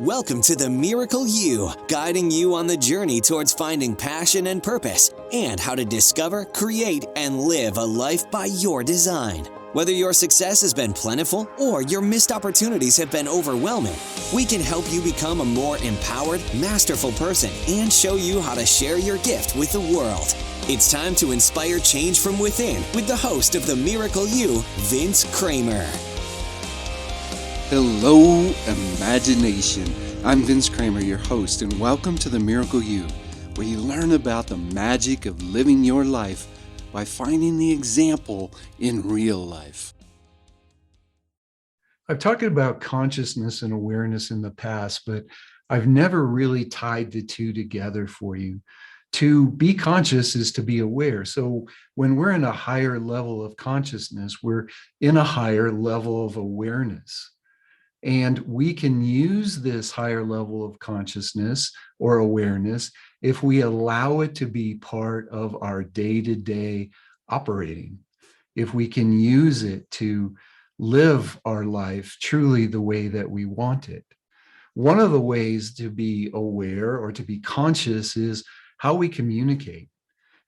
Welcome to the Miracle You, guiding you on the journey towards finding passion and purpose and how to discover, create, and live a life by your design. Whether your success has been plentiful or your missed opportunities have been overwhelming, we can help you become a more empowered, masterful person and show you how to share your gift with the world. It's time to inspire change from within with the host of the Miracle You, Vince Kramer. Hello, imagination. I'm Vince Kramer, your host, and welcome to the Miracle You, where you learn about the magic of living your life by finding the example in real life. I've talked about consciousness and awareness in the past, but I've never really tied the two together for you. To be conscious is to be aware. So when we're in a higher level of consciousness, we're in a higher level of awareness. And we can use this higher level of consciousness or awareness if we allow it to be part of our day-to-day operating. If we can use it to live our life truly the way that we want it. One of the ways to be aware or to be conscious is how we communicate.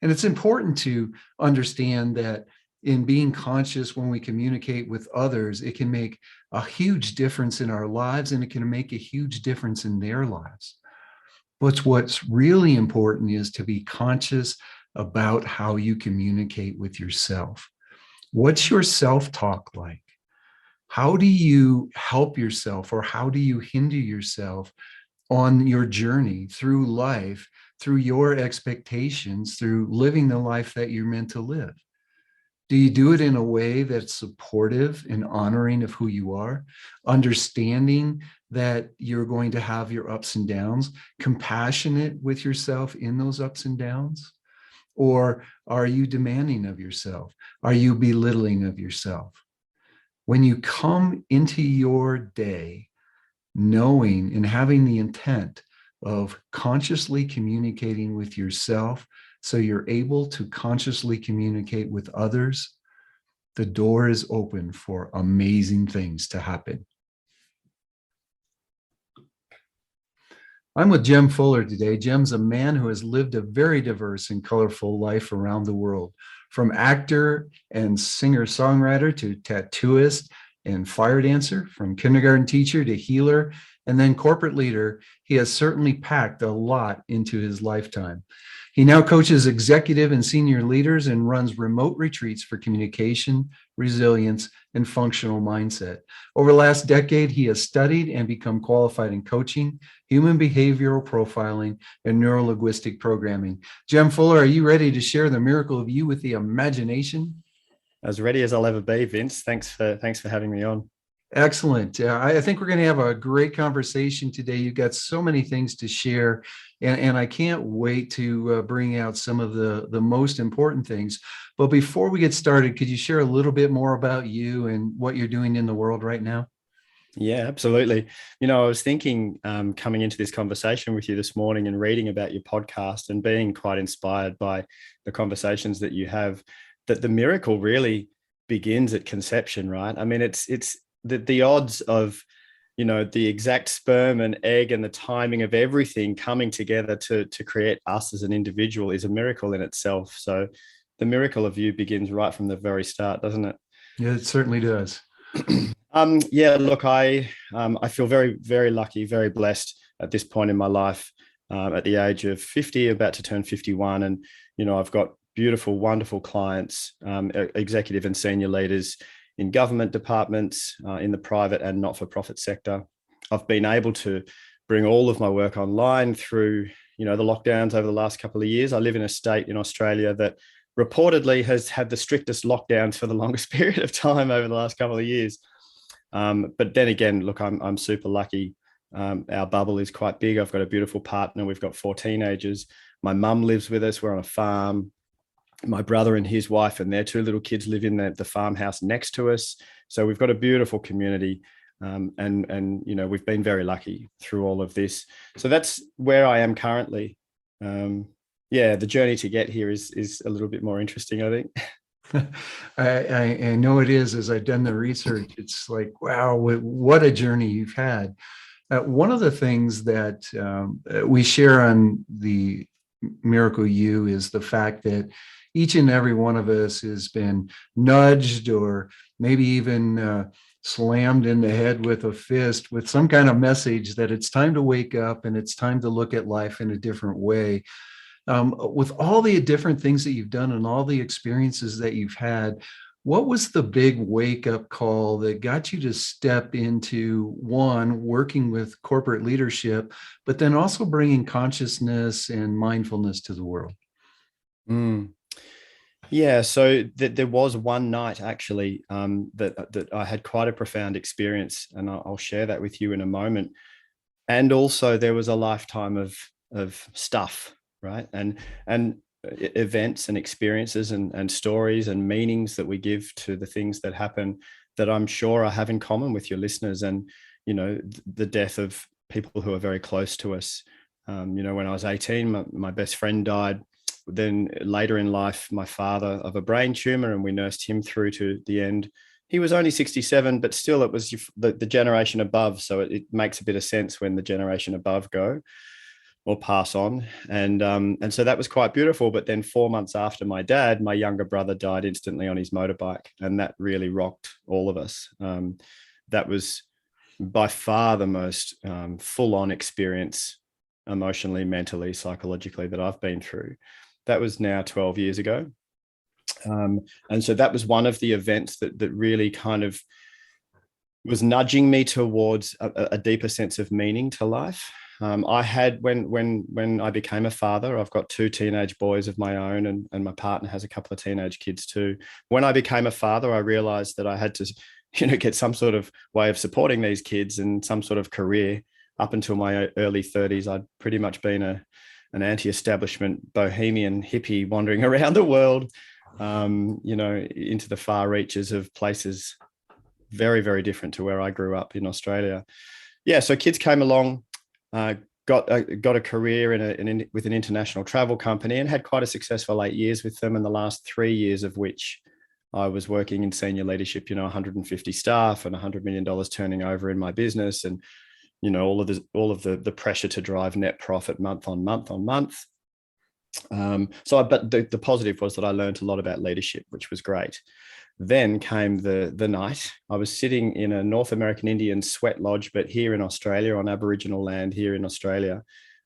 And it's important to understand that in being conscious when we communicate with others, it can make a huge difference in our lives and it can make a huge difference in their lives. But what's really important is to be conscious about how you communicate with yourself. What's your self-talk like? How do you help yourself or how do you hinder yourself on your journey through life, through your expectations, through living the life that you're meant to live? Do you do it in a way that's supportive and honoring of who you are, understanding that you're going to have your ups and downs, compassionate with yourself in those ups and downs? Or are you demanding of yourself? Are you belittling of yourself? When you come into your day knowing and having the intent of consciously communicating with yourself, so you're able to consciously communicate with others, the door is open for amazing things to happen. I'm with Jem Fuller today. Jem's a man who has lived a very diverse and colorful life around the world, from actor and singer-songwriter to tattooist and fire dancer, from kindergarten teacher to healer, and then corporate leader. He has certainly packed a lot into his lifetime. He now coaches executive and senior leaders and runs remote retreats for communication, resilience, and functional mindset. Over the last decade, he has studied and become qualified in coaching, human behavioral profiling, and neuro-linguistic programming. Jem Fuller, are you ready to share the miracle of you with the imagination? As ready as I'll ever be, Vince. Thanks for having me on. Excellent. I think we're going to have a great conversation today. You've got so many things to share, and I can't wait to bring out some of the most important things. But before we get started, could you share a little bit more about you and what you're doing in the world right now? Yeah, absolutely. You know, I was thinking coming into this conversation with you this morning and reading about your podcast and being quite inspired by the conversations that you have, that the miracle really begins at conception, right? I mean, it's the odds of, you know, the exact sperm and egg and the timing of everything coming together to create us as an individual is a miracle in itself. So the miracle of you begins right from the very start, doesn't it? Yeah, it certainly does. Yeah, look, I feel very, very lucky, very blessed at this point in my life, at the age of 50, about to turn 51. And, you know, I've got beautiful, wonderful clients, executive and senior leaders in government departments, in the private and not-for-profit sector. I've been able to bring all of my work online through, you know, the lockdowns over the last couple of years. I live in a state in Australia that reportedly has had the strictest lockdowns for the longest period of time over the last couple of years. But then again, look, I'm super lucky. Our bubble is quite big. I've got a beautiful partner. We've got 4 teenagers. My mum lives with us. We're on a farm. My brother and his wife and their 2 little kids live in the farmhouse next to us. So we've got a beautiful community. And you know, we've been very lucky through all of this. So that's where I am currently. Yeah, the journey to get here is a little bit more interesting, I think. I know it is. As I've done the research, it's like, wow, what a journey you've had. One of the things that we share on the Miracle You is the fact that each and every one of us has been nudged or maybe even slammed in the head with a fist with some kind of message that it's time to wake up and it's time to look at life in a different way. With all the different things that you've done and all the experiences that you've had, what was the big wake up call that got you to step into one, working with corporate leadership, but then also bringing consciousness and mindfulness to the world? Yeah, so there was one night actually that I had quite a profound experience, and I'll share that with you in a moment. And also there was a lifetime of stuff, right? And events and experiences and stories and meanings that we give to the things that happen that I'm sure I have in common with your listeners. And, you know, the death of people who are very close to us. You know, when I was 18, my best friend died. Then later in life, my father of a brain tumor, and we nursed him through to the end. He was only 67, but still it was the generation above. So it makes a bit of sense when the generation above go or pass on. And so that was quite beautiful. But then 4 months after my dad, my younger brother died instantly on his motorbike. And that really rocked all of us. That was by far the most full-on experience emotionally, mentally, psychologically that I've been through. That was now 12 years ago. And so that was one of the events that really kind of was nudging me towards a deeper sense of meaning to life. I had, when I became a father, I've got 2 teenage boys of my own, and my partner has a couple of teenage kids too. When I became a father, I realized that I had to, you know, get some sort of way of supporting these kids and some sort of career. Up until my early 30s, I'd pretty much been an anti-establishment bohemian hippie wandering around the world, you know, into the far reaches of places very, very different to where I grew up in Australia. Yeah, so kids came along, got a career with an international travel company, and had quite a successful 8 years with them. And the last 3 years of which I was working in senior leadership, you know, 150 staff and $100 million turning over in my business, and you know, all of the pressure to drive net profit month on month on month. But the positive was that I learned a lot about leadership, which was great. Then came the night. I was sitting in a North American Indian sweat lodge, but here in Australia, on Aboriginal land here in Australia,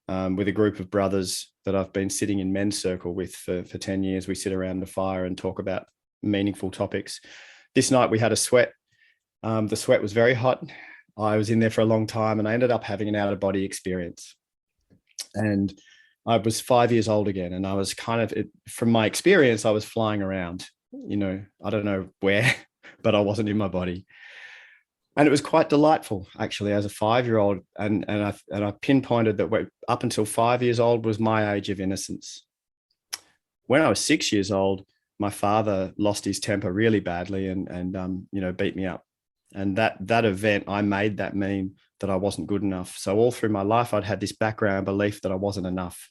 with a group of brothers that I've been sitting in men's circle with for 10 years. We sit around the fire and talk about meaningful topics. This night we had a sweat. The sweat was very hot. I was in there for a long time, and I ended up having an out-of-body experience. And I was 5 years old again, and I was kind of, from my experience, I was flying around, you know, I don't know where, but I wasn't in my body. And it was quite delightful, actually, as a 5-year-old. And I pinpointed that up until 5 years old was my age of innocence. When I was 6 years old, my father lost his temper really badly and you know, beat me up. And that event, I made that mean that I wasn't good enough. So all through my life, I'd had this background belief that I wasn't enough.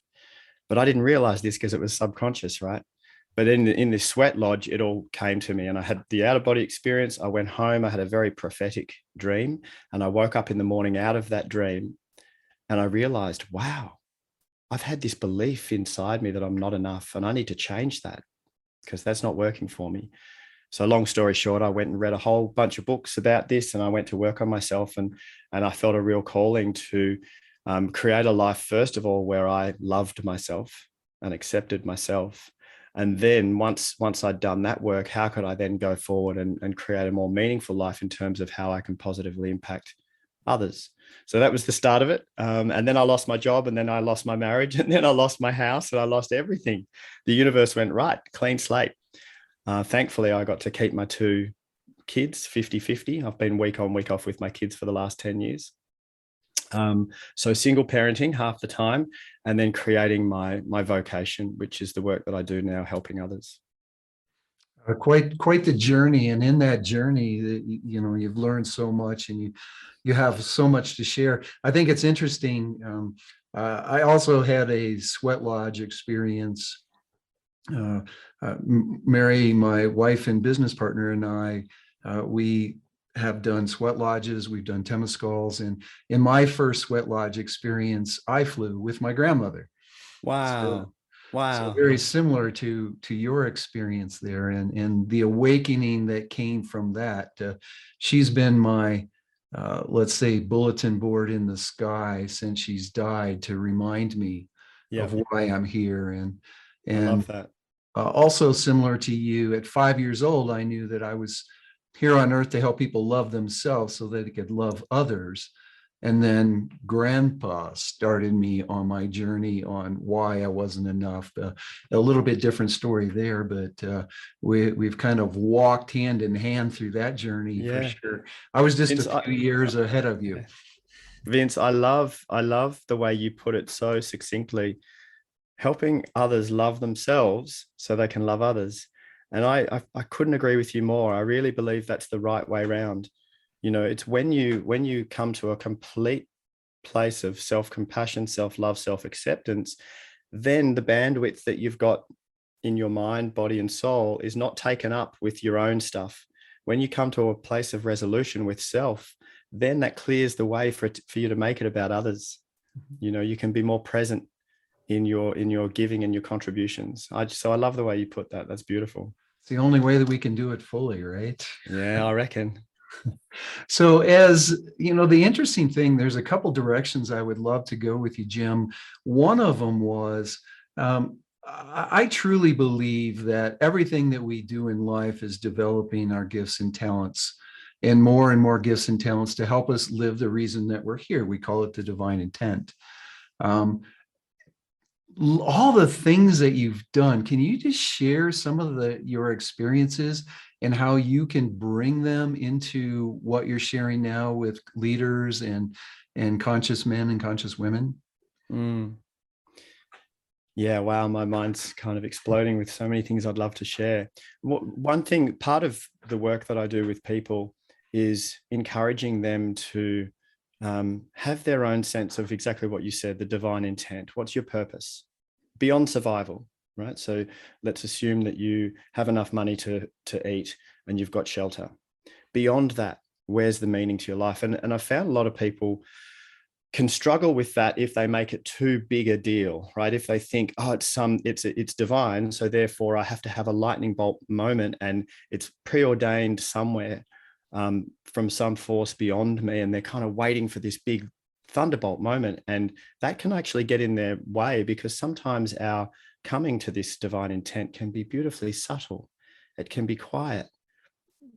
But I didn't realize this because it was subconscious, right? But in this sweat lodge, it all came to me, and I had the out-of-body experience. I went home, I had a very prophetic dream, and I woke up in the morning out of that dream, and I realized, wow, I've had this belief inside me that I'm not enough, and I need to change that because that's not working for me. So long story short, I went and read a whole bunch of books about this, and I went to work on myself, and I felt a real calling to create a life, first of all, where I loved myself and accepted myself. And then once I'd done that work, how could I then go forward and create a more meaningful life in terms of how I can positively impact others? So that was the start of it. And then I lost my job, and then I lost my marriage, and then I lost my house, and I lost everything. The universe went, right, clean slate. Thankfully, I got to keep my 2 kids 50-50. I've been week on, week off with my kids for the last 10 years. So single parenting half the time, and then creating my vocation, which is the work that I do now, helping others. Quite the journey, and in that journey, you know, you've learned so much, and you have so much to share. I think it's interesting. I also had a sweat lodge experience. Mary, my wife and business partner, and I, we have done sweat lodges, we've done temescals, and in my first sweat lodge experience, I flew with my grandmother. Wow. So Wow. very similar to your experience there, and the awakening that came from that. She's been my let's say bulletin board in the sky since she's died, to remind me Yeah. of why I'm here. I And love that. also similar to you, at 5 years old, I knew that I was here on earth to help people love themselves so that they could love others. And then grandpa started me on my journey on why I wasn't enough. A little bit different story there, but we've kind of walked hand in hand through that journey for Yeah. sure. I was just a Vince, few years ahead of you. Vince, I love the way you put it so succinctly, helping others love themselves so they can love others. And I couldn't agree with you more. I really believe that's the right way around. It's when you come to a complete place of self-compassion, self-love, self-acceptance, then the bandwidth that you've got in your mind, body, and soul is not taken up with your own stuff. When you come to a place of resolution with self, then that clears the way for you to make it about others. You can be more present in your giving and your contributions. So I love the way you put that. That's beautiful. It's the only way that we can do it fully, right? Yeah, I reckon. So, as you know, the interesting thing, there's a couple directions I would love to go with you, Jim. One of them was, I truly believe that everything that we do in life is developing our gifts and talents, and more gifts and talents to help us live the reason that we're here. We call it the divine intent. Um, all the things that you've done, can you just share some of your experiences and how you can bring them into what you're sharing now with leaders and conscious men and conscious women? Yeah, wow, my mind's kind of exploding with so many things I'd love to share. One thing, part of the work that I do with people is encouraging them to have their own sense of exactly what you said, the divine intent. What's your purpose beyond survival, right? So let's assume that you have enough money to eat and you've got shelter. Beyond that, where's the meaning to your life? And I found a lot of people can struggle with that if they make it too big a deal, right? If they think, oh, it's divine, so therefore I have to have a lightning bolt moment and it's preordained somewhere from some force beyond me, and they're kind of waiting for this big thunderbolt moment. And that can actually get in their way, because sometimes our coming to this divine intent can be beautifully subtle. It can be quiet.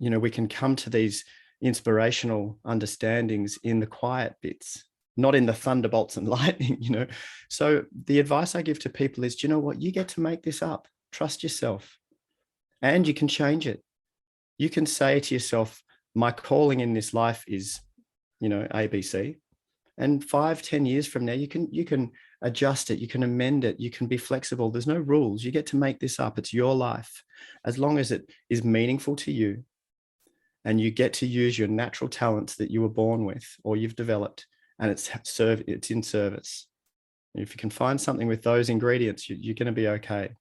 We can come to these inspirational understandings in the quiet bits, not in the thunderbolts and lightning. So the advice I give to people is, do you know what? You get to make this up. Trust yourself, and you can change it. You can say to yourself, my calling in this life is, ABC. And 5-10 years from now, you can adjust it. You can amend it. You can be flexible. There's no rules. You get to make this up. It's your life, as long as it is meaningful to you. And you get to use your natural talents that you were born with or you've developed, and it's in service. If you can find something with those ingredients, you're going to be okay.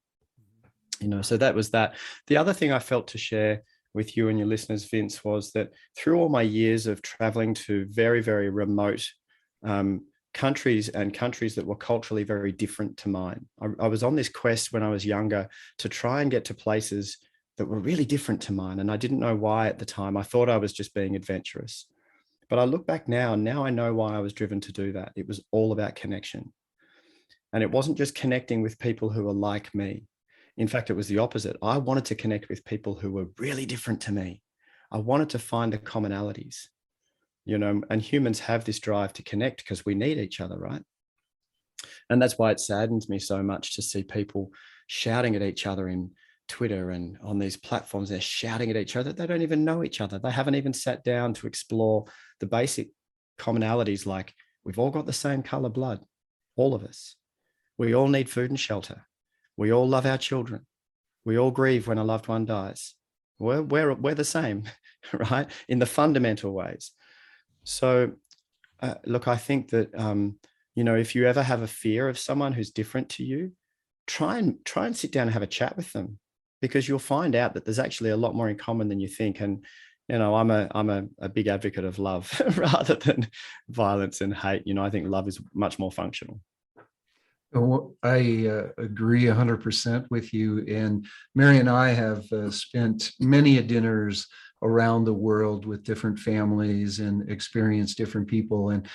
So that was that. The other thing I felt to share with you and your listeners, Vince, was that through all my years of traveling to very, very remote countries, and countries that were culturally very different to mine, I was on this quest when I was younger to try and get to places that were really different to mine. And I didn't know why at the time. I thought I was just being adventurous. But I look back now, and now I know why I was driven to do that. It was all about connection. And it wasn't just connecting with people who were like me. In fact, it was the opposite. I wanted to connect with people who were really different to me. I wanted to find the commonalities, and humans have this drive to connect because we need each other, right? And that's why it saddens me so much to see people shouting at each other in Twitter and on these platforms. They're shouting at each other. They don't even know each other. They haven't even sat down to explore the basic commonalities, like we've all got the same color blood, all of us. We all need food and shelter. We all love our children. We all grieve when a loved one dies. We're the same, right? In the fundamental ways. So look, I think that, if you ever have a fear of someone who's different to you, try and sit down and have a chat with them, because you'll find out that there's actually a lot more in common than you think. And, I'm a big advocate of love rather than violence and hate. I think love is much more functional. Well, I agree 100% with you. And Mary and I have spent many a dinners around the world with different families and experienced different people. And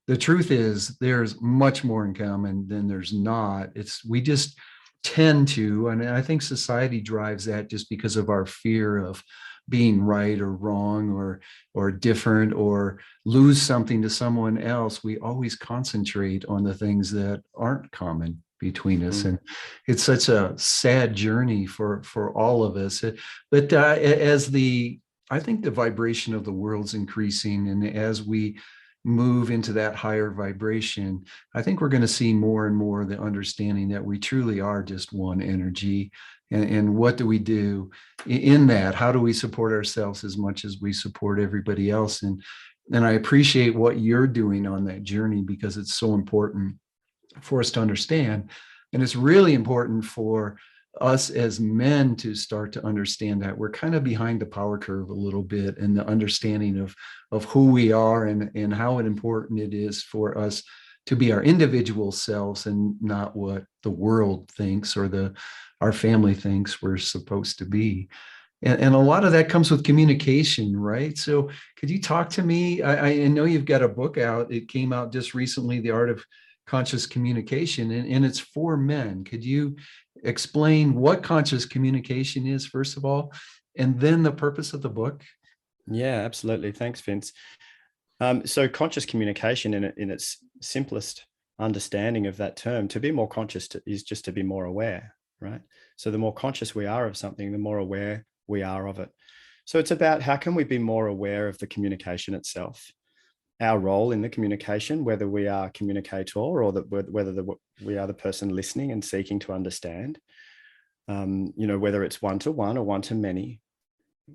the truth is, there's much more in common than there's not. We just tend to, and I think society drives that just because of our fear of being right or wrong or different or lose something to someone else. We always concentrate on the things that aren't common between us, and it's such a sad journey for all of us. But I think the vibration of the world's increasing, and as we move into that higher vibration, I think we're going to see more and more the understanding that we truly are just one energy. And what do we do in that? How do we support ourselves as much as we support everybody else? And I appreciate what you're doing on that journey, because it's so important for us to understand. And it's really important for us as men to start to understand that we're kind of behind the power curve a little bit in the understanding of who we are and how important it is for us to be our individual selves and not what the world thinks or our family thinks we're supposed to be. And a lot of that comes with communication, right? So could you talk to me? I know you've got a book out. It came out just recently, The Art of Conscious Communication, and it's for men. Could you explain what conscious communication is, first of all, and then the purpose of the book? Yeah, absolutely. Thanks, Vince. So conscious communication in its simplest understanding of that term, to be more conscious is just to be more aware, right? So the more conscious we are of something, the more aware we are of it. So it's about how can we be more aware of the communication itself, our role in the communication, whether we are communicator or whether we are the person listening and seeking to understand, whether it's one-to-one or one-to-many.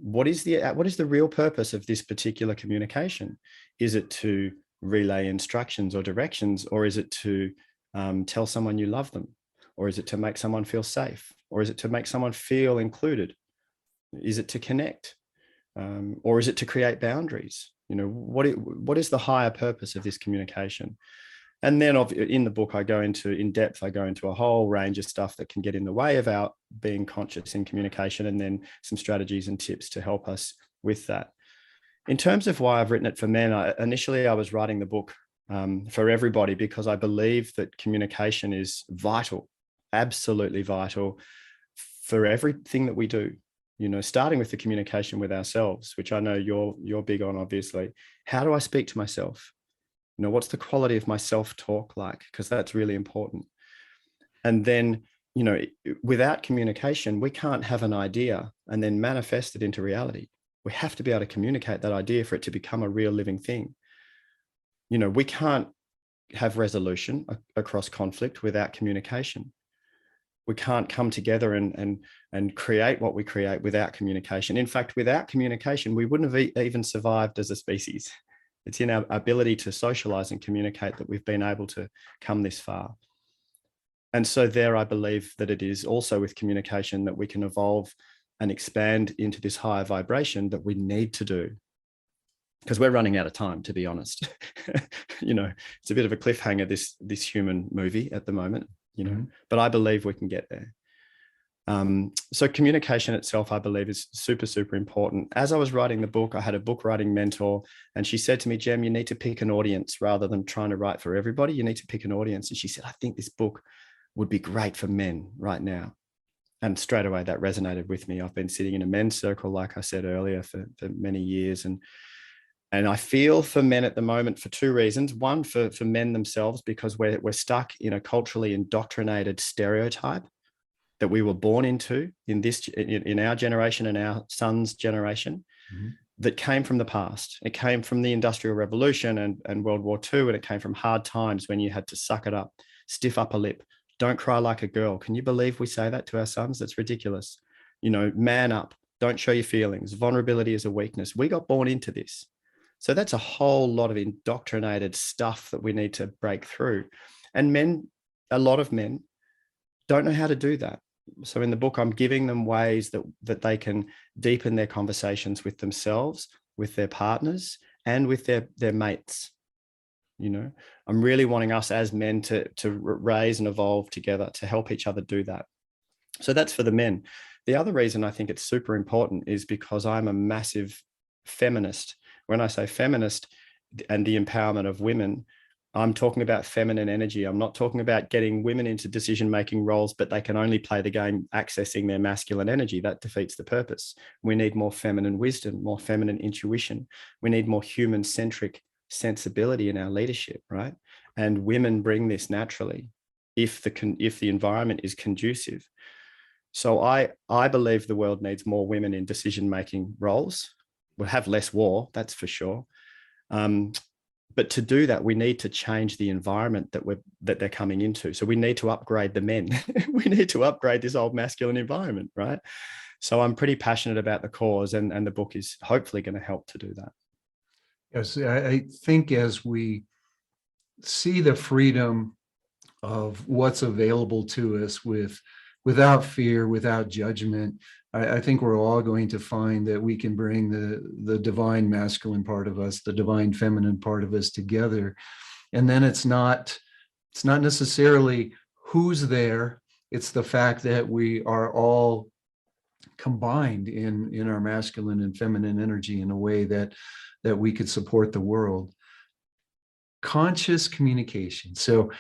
What is the real purpose of this particular communication? Is it to relay instructions or directions, or is it to tell someone you love them, or is it to make someone feel safe, or is it to make someone feel included? Is it to connect, or is it to create boundaries? What is the higher purpose of this communication? And then in the book, I go into a whole range of stuff that can get in the way of our being conscious in communication, and then some strategies and tips to help us with that. In terms of why I've written it for men, initially I was writing the book for everybody, because I believe that communication is vital, absolutely vital for everything that we do. Starting with the communication with ourselves, which I know you're big on, obviously. How do I speak to myself? What's the quality of my self-talk like? Because that's really important. And then, without communication, we can't have an idea and then manifest it into reality. We have to be able to communicate that idea for it to become a real living thing. We can't have resolution across conflict without communication. We can't come together and create what we create without communication. In fact, without communication, we wouldn't have even survived as a species. It's in our ability to socialize and communicate that we've been able to come this far. And so there, I believe that it is also with communication that we can evolve and expand into this higher vibration that we need to do. Because we're running out of time, to be honest. It's a bit of a cliffhanger, this human movie at the moment, but I believe we can get there. So communication itself, I believe, is super, super important. As I was writing the book, I had a book writing mentor, and she said to me, Jem, you need to pick an audience rather than trying to write for everybody. You need to pick an audience. And she said, I think this book would be great for men right now. And straight away that resonated with me. I've been sitting in a men's circle, like I said earlier, for many years. And I feel for men at the moment for two reasons. One, for men themselves, because we're stuck in a culturally indoctrinated stereotype that we were born into in our generation and our son's generation, that came from the past. It came from the Industrial Revolution and World War II, and it came from hard times when you had to suck it up, stiff upper lip, don't cry like a girl. Can you believe we say that to our sons? That's ridiculous. Man up, don't show your feelings. Vulnerability is a weakness. We got born into this. So that's a whole lot of indoctrinated stuff that we need to break through. And a lot of men don't know how to do that. So in the book, I'm giving them ways that they can deepen their conversations with themselves, with their partners, and with their mates. You know, I'm really wanting us as men to raise and evolve together to help each other do that. So that's for the men. The other reason I think it's super important is because I'm a massive feminist. When I say feminist and the empowerment of women, I'm talking about feminine energy. I'm not talking about getting women into decision-making roles, but they can only play the game accessing their masculine energy. That defeats the purpose. We need more feminine wisdom, more feminine intuition. We need more human-centric sensibility in our leadership, right? And women bring this naturally if the environment is conducive. So I believe the world needs more women in decision-making roles. We'll have less war, that's for sure. But to do that, we need to change the environment that they're coming into. So we need to upgrade the men. We need to upgrade this old masculine environment, right? So I'm pretty passionate about the cause, and the book is hopefully going to help to do that. Yes, I think as we see the freedom of what's available to us without fear, without judgment, I think we're all going to find that we can bring the divine masculine part of us, the divine feminine part of us together. And then it's not necessarily who's there. It's the fact that we are all combined in our masculine and feminine energy in a way that we could support the world. Conscious communication. So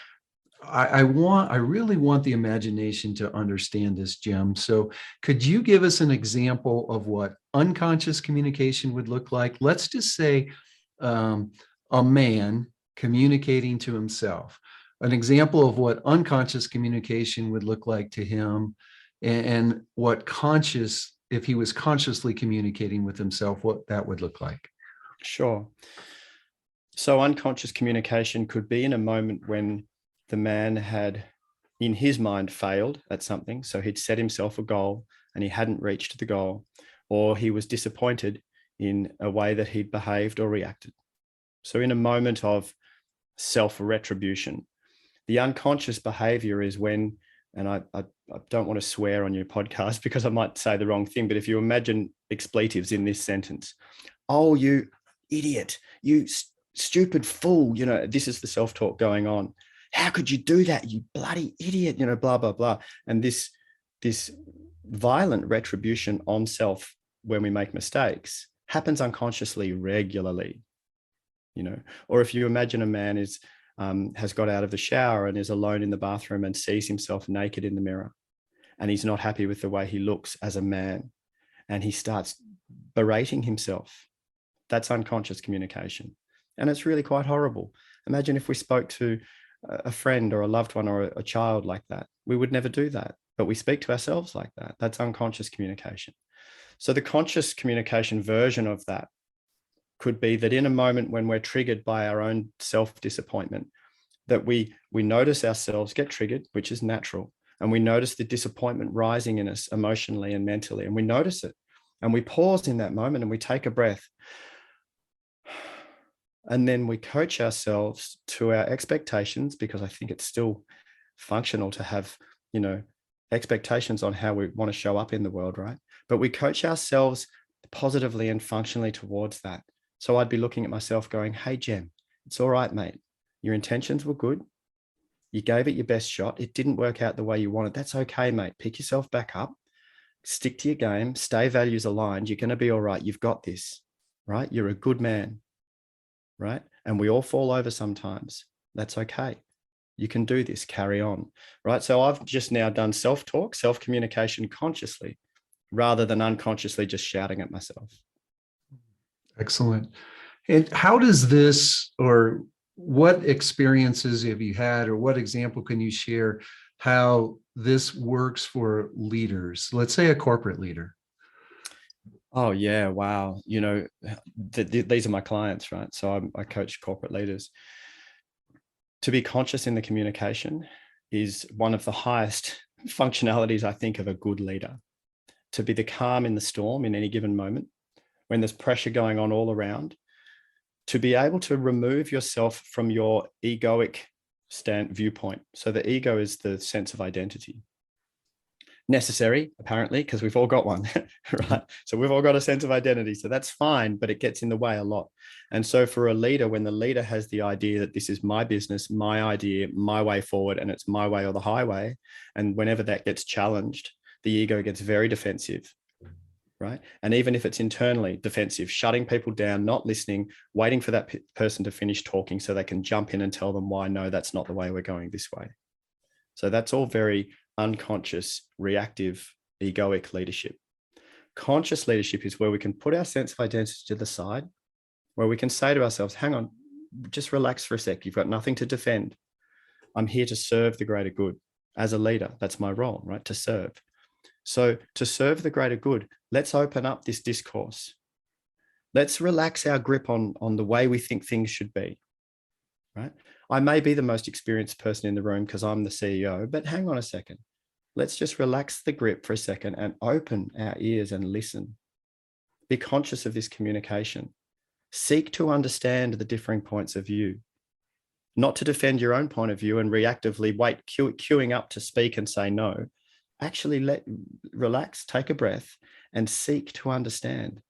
I really want the imagination to understand this, Jem. So could you give us an example of what unconscious communication would look like? Let's just say a man communicating to himself, an example of what unconscious communication would look like to him, and what conscious, if he was consciously communicating with himself, what that would look like. Sure. So unconscious communication could be in a moment when the man had, in his mind, failed at something. So he'd set himself a goal and he hadn't reached the goal, or he was disappointed in a way that he'd behaved or reacted. So in a moment of self-retribution, the unconscious behavior is when, and I don't want to swear on your podcast because I might say the wrong thing, but if you imagine expletives in this sentence, oh, you idiot, you stupid fool, you know, this is the self-talk going on. How could you do that, you bloody idiot, you know, blah, blah, blah. And this violent retribution on self when we make mistakes happens unconsciously regularly, you know. Or if you imagine a man has got out of the shower and is alone in the bathroom and sees himself naked in the mirror, and he's not happy with the way he looks as a man, and he starts berating himself. That's unconscious communication. And it's really quite horrible. Imagine if we spoke to a friend or a loved one or a child like that. We would never do that, but we speak to ourselves like that. That's unconscious communication. So the conscious communication version of that could be that in a moment when we're triggered by our own self-disappointment, that we notice ourselves get triggered, which is natural, and we notice the disappointment rising in us emotionally and mentally, and we notice it, and we pause in that moment and we take a breath. And then we coach ourselves to our expectations, because I think it's still functional to have, you know, expectations on how we want to show up in the world, right? But we coach ourselves positively and functionally towards that. So I'd be looking at myself going, hey, Jem, it's all right, mate. Your intentions were good. You gave it your best shot. It didn't work out the way you wanted. That's okay, mate. Pick yourself back up. Stick to your game. Stay values aligned. You're going to be all right. You've got this, right? You're a good man. Right? And we all fall over sometimes. That's okay. You can do this, carry on, right? So I've just now done self-talk, self-communication consciously, rather than unconsciously just shouting at myself. Excellent. And how does this, or what experiences have you had, or what example can you share how this works for leaders? Let's say a corporate leader. Oh yeah, wow. You know, these are my clients, right? So I coach corporate leaders. To be conscious in the communication is one of the highest functionalities, I think, of a good leader. To be the calm in the storm in any given moment, when there's pressure going on all around, to be able to remove yourself from your egoic viewpoint. So the ego is the sense of identity. necessary, apparently, because we've all got one, right? So we've all got a sense of identity. So that's fine, but it gets in the way a lot. And so for a leader, when the leader has the idea that this is my business, my idea, my way forward, and it's my way or the highway, and whenever that gets challenged, the ego gets very defensive, right? And even if it's internally defensive, shutting people down, not listening, waiting for that person to finish talking so they can jump in and tell them why, no, that's not the way we're going this way. So that's all very unconscious, reactive, egoic leadership. Conscious leadership is where we can put our sense of identity to the side, where we can say to ourselves, hang on, just relax for a sec. You've got nothing to defend. I'm here to serve the greater good. As a leader, that's my role, right? To serve. So to serve the greater good, let's open up this discourse. Let's relax our grip on the way we think things should be, right? I may be the most experienced person in the room because I'm the CEO, but hang on a second. Let's just relax the grip for a second and open our ears and listen. Be conscious of this communication. Seek to understand the differing points of view, not to defend your own point of view and reactively wait, queuing up to speak and say no. Actually relax, take a breath and seek to understand.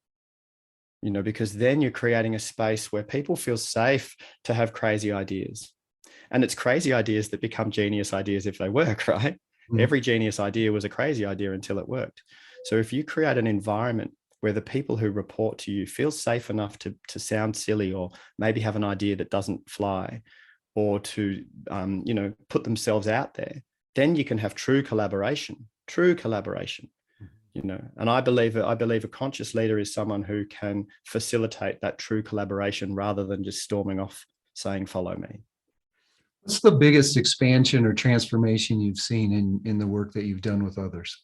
Because then you're creating a space where people feel safe to have crazy ideas. And it's crazy ideas that become genius ideas if they work, right? Mm. Every genius idea was a crazy idea until it worked. So if you create an environment where the people who report to you feel safe enough to sound silly or maybe have an idea that doesn't fly or to, put themselves out there, then you can have true collaboration. And I believe a conscious leader is someone who can facilitate that true collaboration rather than just storming off saying, follow me. What's the biggest expansion or transformation you've seen in the work that you've done with others?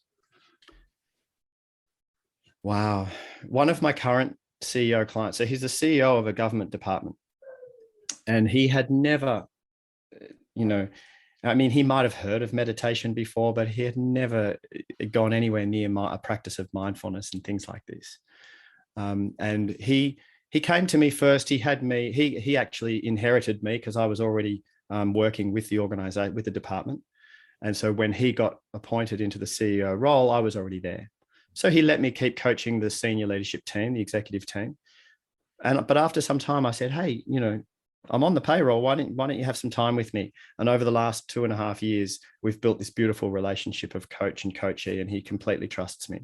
Wow. One of my current CEO clients, so he's the CEO of a government department, and he had never, he might have heard of meditation before, but he had never gone anywhere near a practice of mindfulness and things like this. And he came to me first. He actually inherited me because I was already working with the organization, with the department. And so when he got appointed into the CEO role, I was already there. So he let me keep coaching the senior leadership team, the executive team. But after some time, I said, hey, I'm on the payroll. Why don't you have some time with me? And over the last 2.5 years, we've built this beautiful relationship of coach and coachee, and he completely trusts me.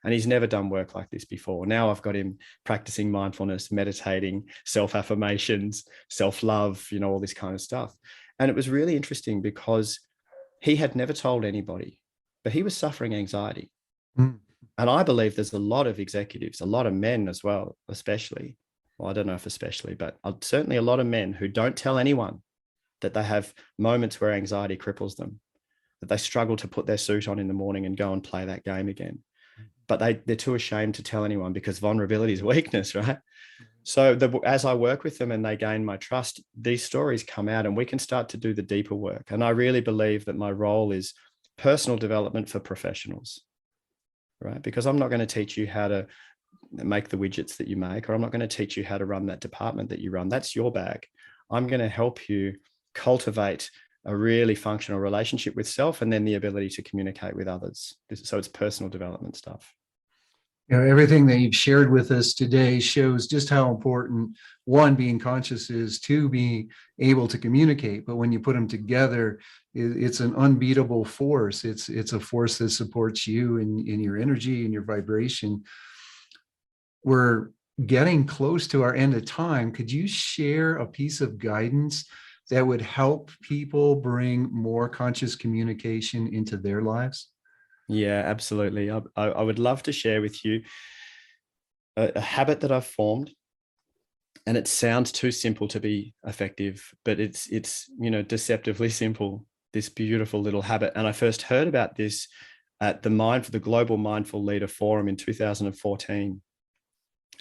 And he's never done work like this before. Now I've got him practicing mindfulness, meditating, self-affirmations, self-love, all this kind of stuff. And it was really interesting because he had never told anybody, but he was suffering anxiety. Mm. And I believe there's a lot of executives, a lot of men as well, especially. Well, I don't know if especially, but certainly a lot of men who don't tell anyone that they have moments where anxiety cripples them, that they struggle to put their suit on in the morning and go and play that game again. But they're too ashamed to tell anyone because vulnerability is weakness, right? So as I work with them and they gain my trust, these stories come out and we can start to do the deeper work. And I really believe that my role is personal development for professionals, right? Because I'm not going to teach you how to make the widgets that you make, or I'm not going to teach you how to run that department that you run. That's your bag. I'm going to help you cultivate a really functional relationship with self and then the ability to communicate with others. So it's personal development stuff. Everything that you've shared with us today shows just how important, one, being conscious is, two, being able to communicate. But when you put them together, it's an unbeatable force. It's a force that supports you in your energy and your vibration. We're getting close to our end of time. Could you share a piece of guidance that would help people bring more conscious communication into their lives? Yeah, absolutely. I would love to share with you a habit that I've formed, and it sounds too simple to be effective, but it's deceptively simple, this beautiful little habit. And I first heard about this at the Global Mindful Leader Forum in 2014.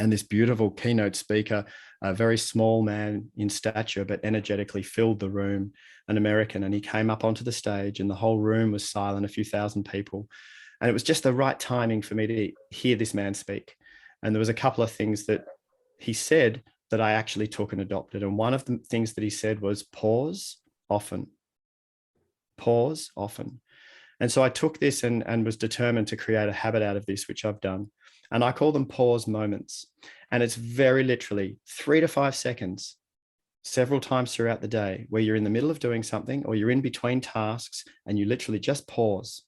And this beautiful keynote speaker, a very small man in stature, but energetically filled the room, an American. And he came up onto the stage and the whole room was silent, a few thousand people. And it was just the right timing for me to hear this man speak. And there was a couple of things that he said that I actually took and adopted. And one of the things that he said was pause often. Pause often. And so I took this and was determined to create a habit out of this, which I've done. And I call them pause moments. And it's very literally 3 to 5 seconds, several times throughout the day, where you're in the middle of doing something or you're in between tasks and you literally just pause,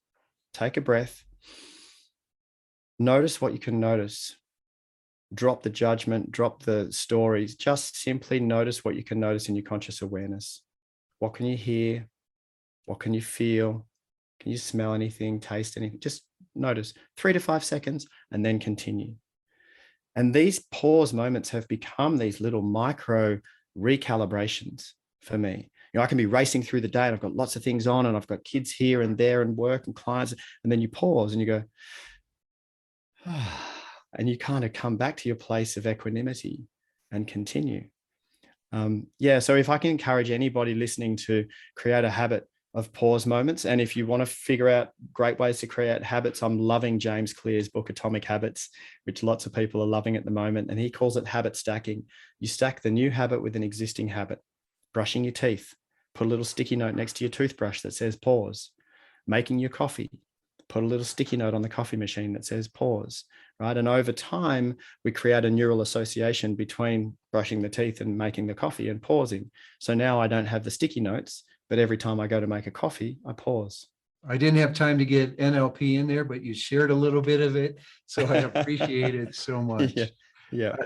take a breath, notice what you can notice, drop the judgment, drop the stories, just simply notice what you can notice in your conscious awareness. What can you hear? What can you feel? Can you smell anything, taste anything? Just notice 3 to 5 seconds and then continue. And these pause moments have become these little micro recalibrations for me. I can be racing through the day and I've got lots of things on and I've got kids here and there and work and clients. And then you pause and you go, and you kind of come back to your place of equanimity and continue. So if I can encourage anybody listening to create a habit of pause moments, and if you want to figure out great ways to create habits, I'm loving James Clear's book, Atomic Habits, which lots of people are loving at the moment. And he calls it habit stacking. You stack the new habit with an existing habit. Brushing your teeth, put a little sticky note next to your toothbrush that says pause. Making your coffee, put a little sticky note on the coffee machine that says pause, right? And over time, we create a neural association between brushing the teeth and making the coffee and pausing. So now I don't have the sticky notes, but every time I go to make a coffee, I pause. I didn't have time to get NLP in there, but you shared a little bit of it. So I appreciate it so much. Yeah.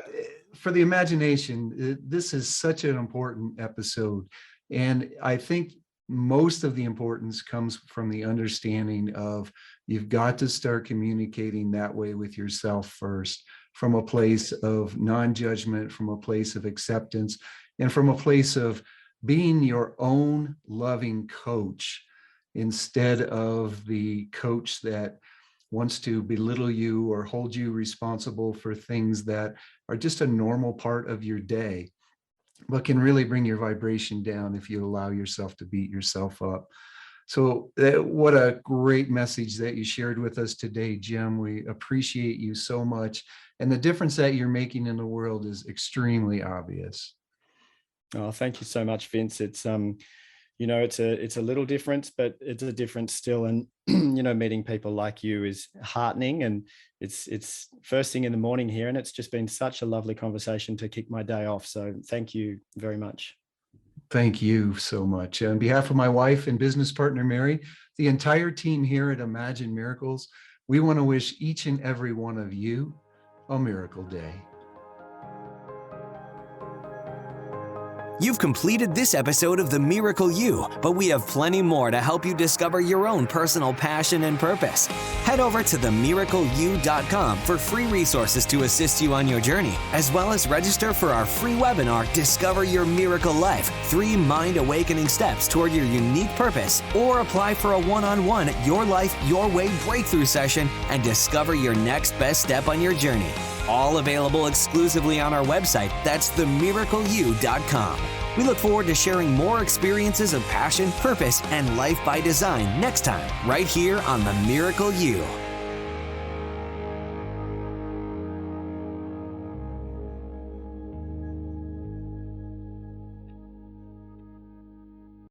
For the imagination, this is such an important episode. And I think most of the importance comes from the understanding of you've got to start communicating that way with yourself first, from a place of non-judgment, from a place of acceptance, and from a place of being your own loving coach instead of the coach that wants to belittle you or hold you responsible for things that are just a normal part of your day, but can really bring your vibration down if you allow yourself to beat yourself up. So what a great message that you shared with us today, Jem. We appreciate you so much. And the difference that you're making in the world is extremely obvious. Oh, thank you so much, Vince. It's it's a little different, but it's a difference still. And meeting people like you is heartening, and it's first thing in the morning here, and it's just been such a lovely conversation to kick my day off. So thank you very much. Thank you so much. On behalf of my wife and business partner, Mary, the entire team here at Imagine Miracles, we want to wish each and every one of you a miracle day. You've completed this episode of The Miracle You, but we have plenty more to help you discover your own personal passion and purpose. Head over to themiracleyou.com for free resources to assist you on your journey, as well as register for our free webinar, Discover Your Miracle Life, 3 Mind Awakening Steps Toward Your Unique Purpose, or apply for a one-on-one Your Life, Your Way breakthrough session and discover your next best step on your journey. All available exclusively on our website. That's themiracleyou.com. We look forward to sharing more experiences of passion, purpose, and life by design next time, right here on The Miracle You.